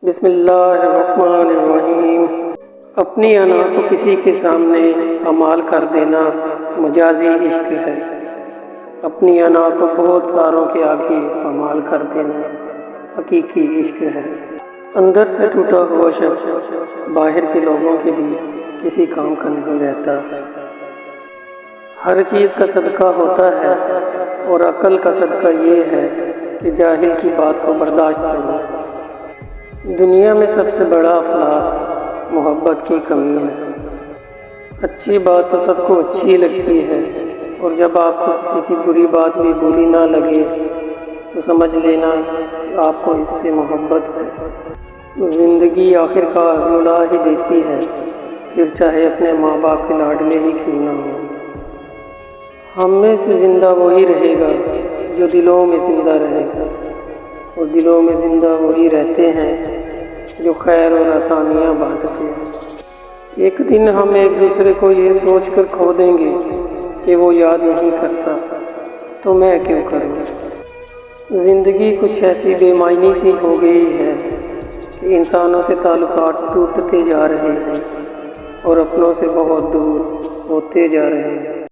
بسم اللہ الرحمن الرحیم۔ اپنی انا کو کسی کے سامنے پامال کر دینا مجازی عشق ہے۔ اپنی انا کو بہت ساروں کے آگے پامال کر دینا حقیقی عشق ہے۔ اندر سے ٹوٹا ہوا شخص باہر کے لوگوں کے بھی کسی کام کا نہیں رہتا۔ ہر چیز کا صدقہ ہوتا ہے اور عقل کا صدقہ یہ ہے کہ جاہل کی بات کو برداشت کرنا۔ دنیا میں سب سے بڑا افلاس محبت کی کمی ہے۔ اچھی بات تو سب کو اچھی لگتی ہے، اور جب آپ کو کسی کی بری بات بھی بری نہ لگے تو سمجھ لینا کہ آپ کو اس سے محبت ہے۔ زندگی آخر کار رلا ہی دیتی ہے، پھر چاہے اپنے ماں باپ کے لاڈلے ہی کیوں نہ ہوں۔ ہم میں سے زندہ وہی رہے گا جو دلوں میں زندہ رہے گا، اور دلوں میں زندہ وہی رہتے ہیں جو خیر اور آسانیاں بانٹتے ہیں۔ ایک دن ہم ایک دوسرے کو یہ سوچ کر کھو دیں گے کہ وہ یاد نہیں کرتا تو میں کیوں کروں۔ زندگی کچھ ایسی بے معنی سی ہو گئی ہے کہ انسانوں سے تعلقات ٹوٹتے جا رہے ہیں اور اپنوں سے بہت دور ہوتے جا رہے ہیں۔